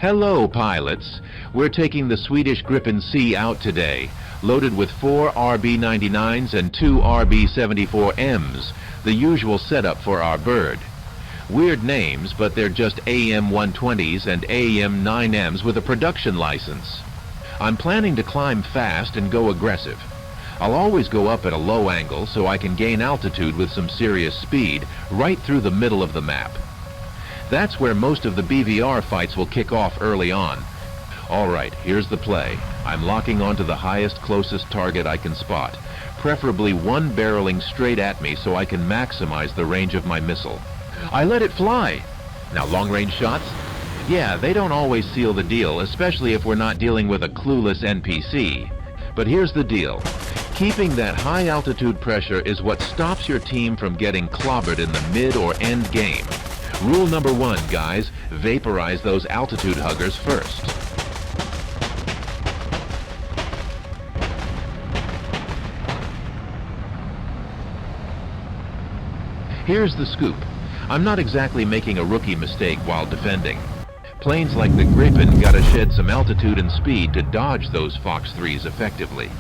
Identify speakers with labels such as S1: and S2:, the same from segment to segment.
S1: Hello, pilots. We're taking the Swedish Gripen C out today, loaded with 4 RB-99s and 2 RB-74Ms, the usual setup for our bird. Weird names, but they're just AM-120s and AM-9Ms with a production license. I'm planning to climb fast and go aggressive. I'll always go up at a low angle so I can gain altitude with some serious speed right through the middle of the map. That's where most of the BVR fights will kick off early on. Alright, here's the play. I'm locking onto the highest, closest target I can spot, preferably one barreling straight at me so I can maximize the range of my missile. I let it fly! Now, long-range shots? Yeah, they don't always seal the deal, especially if we're not dealing with a clueless NPC. But here's the deal. Keeping that high altitude pressure is what stops your team from getting clobbered in the mid or end game. Rule number 1, guys, vaporize those altitude huggers first. Here's the scoop. I'm not exactly making a rookie mistake while defending. Planes like the Gripen gotta shed some altitude and speed to dodge those Fox 3s effectively.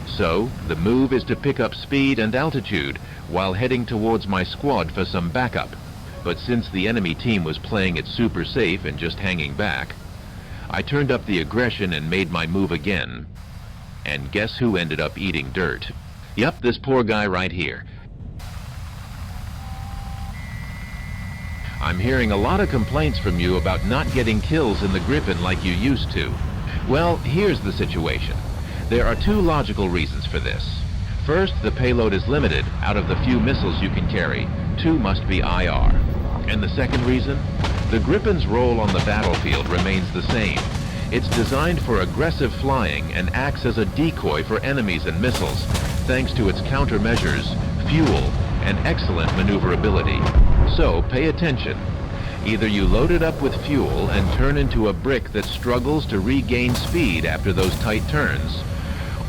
S1: So, the move is to pick up speed and altitude while heading towards my squad for some backup. But since the enemy team was playing it super safe and just hanging back, I turned up the aggression and made my move again. And guess who ended up eating dirt? Yup, this poor guy right here. I'm hearing a lot of complaints from you about not getting kills in the Gripen like you used to. Well, here's the situation. There are 2 logical reasons for this. First, the payload is limited. Out of the few missiles you can carry, 2 must be IR. And the second reason? The Gripen's role on the battlefield remains the same. It's designed for aggressive flying and acts as a decoy for enemies and missiles, thanks to its countermeasures, fuel, and excellent maneuverability. So, pay attention. Either you load it up with fuel and turn into a brick that struggles to regain speed after those tight turns,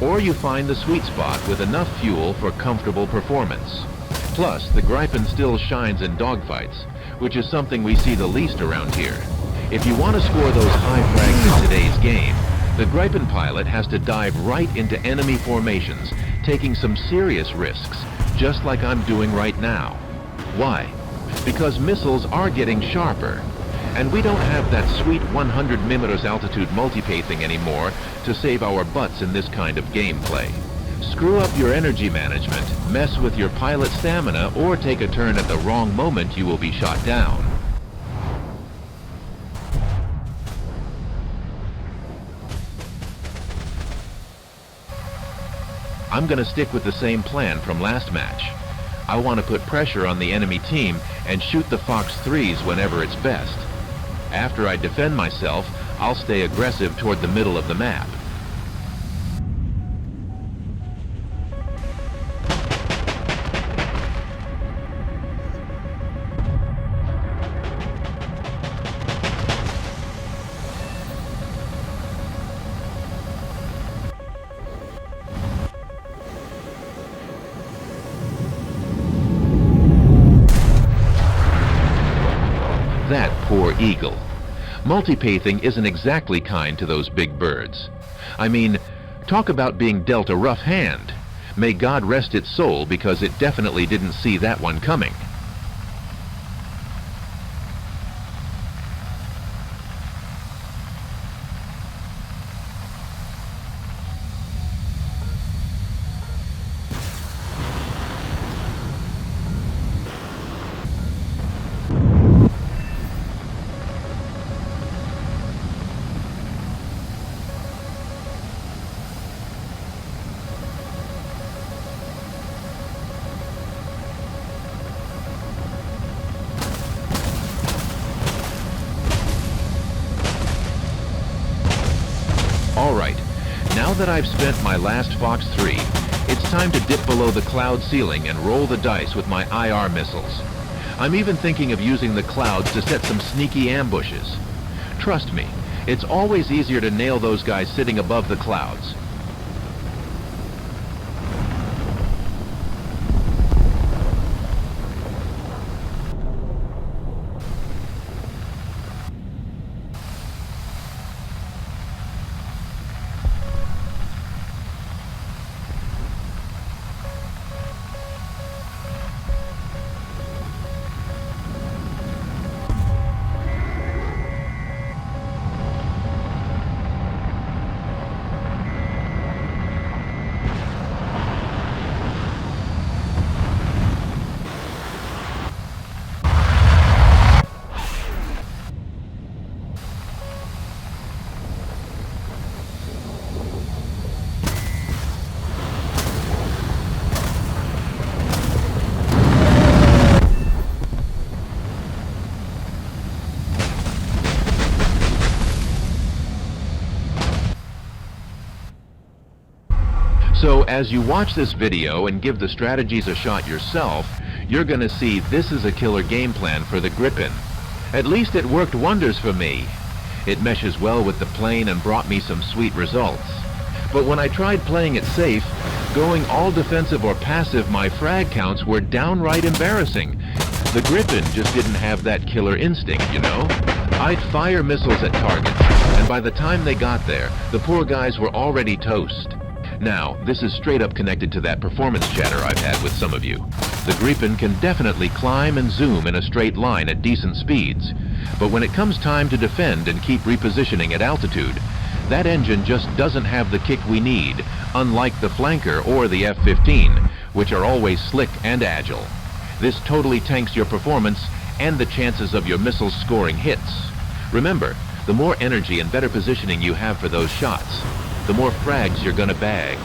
S1: or you find the sweet spot with enough fuel for comfortable performance. Plus, the Gripen still shines in dogfights, which is something we see the least around here. If you want to score those high frags in today's game, the Gripen pilot has to dive right into enemy formations, taking some serious risks, just like I'm doing right now. Why? Because missiles are getting sharper, and we don't have that sweet 100 mm altitude multi-pathing anymore to save our butts in this kind of gameplay. Screw up your energy management, mess with your pilot stamina, or take a turn at the wrong moment, you will be shot down. I'm gonna stick with the same plan from last match. I want to put pressure on the enemy team and shoot the Fox 3s whenever it's best. After I defend myself, I'll stay aggressive toward the middle of the map. That poor eagle. Multi-pathing isn't exactly kind to those big birds. I mean, talk about being dealt a rough hand. May God rest its soul, because it definitely didn't see that one coming. Alright, now that I've spent my last Fox 3, it's time to dip below the cloud ceiling and roll the dice with my IR missiles. I'm even thinking of using the clouds to set some sneaky ambushes. Trust me, it's always easier to nail those guys sitting above the clouds. As you watch this video and give the strategies a shot yourself, you're gonna see this is a killer game plan for the Gripen. At least it worked wonders for me. It meshes well with the plane and brought me some sweet results. But when I tried playing it safe, going all defensive or passive, my frag counts were downright embarrassing. The Gripen just didn't have that killer instinct, you know? I'd fire missiles at targets, and by the time they got there, the poor guys were already toast. Now, this is straight up connected to that performance chatter I've had with some of you. The Gripen can definitely climb and zoom in a straight line at decent speeds, but when it comes time to defend and keep repositioning at altitude, that engine just doesn't have the kick we need, unlike the Flanker or the F-15, which are always slick and agile. This totally tanks your performance and the chances of your missiles scoring hits. Remember, the more energy and better positioning you have for those shots, the more frags you're gonna bag.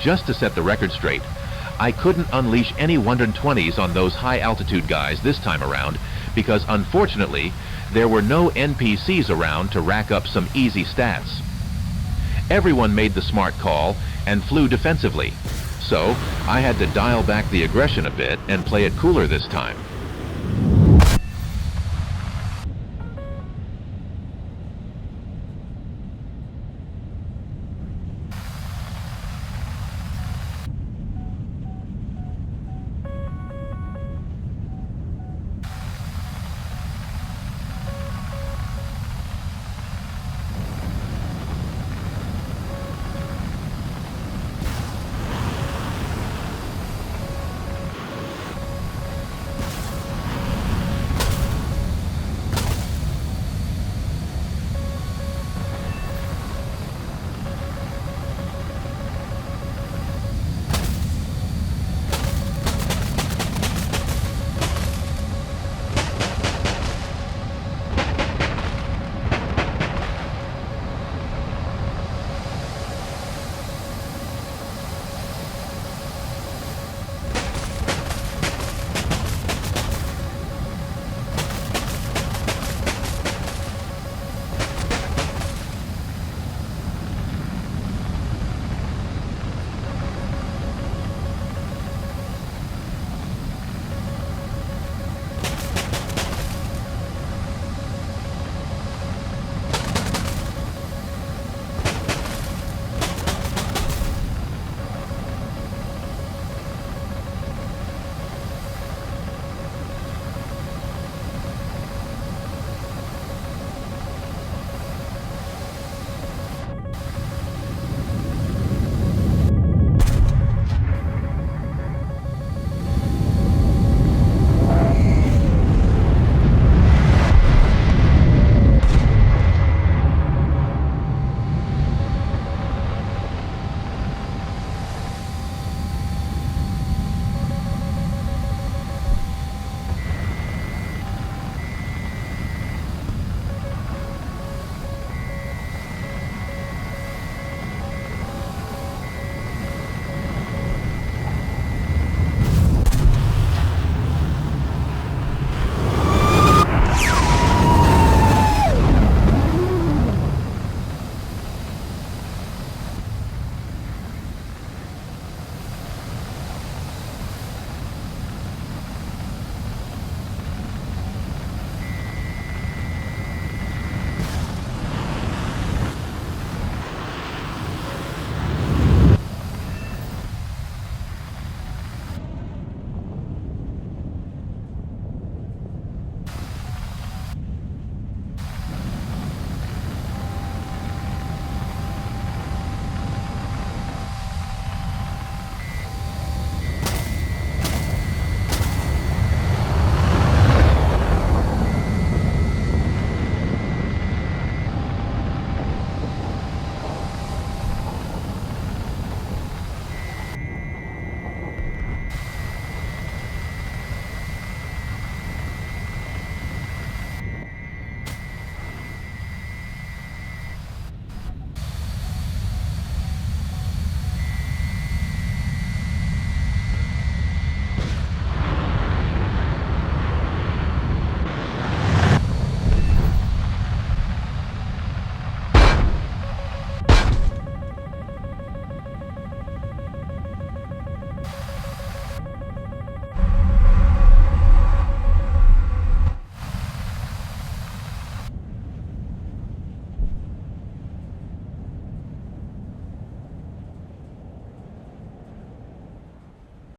S1: Just to set the record straight, I couldn't unleash any 120s on those high-altitude guys this time around because, unfortunately, there were no NPCs around to rack up some easy stats. Everyone made the smart call and flew defensively, so I had to dial back the aggression a bit and play it cooler this time.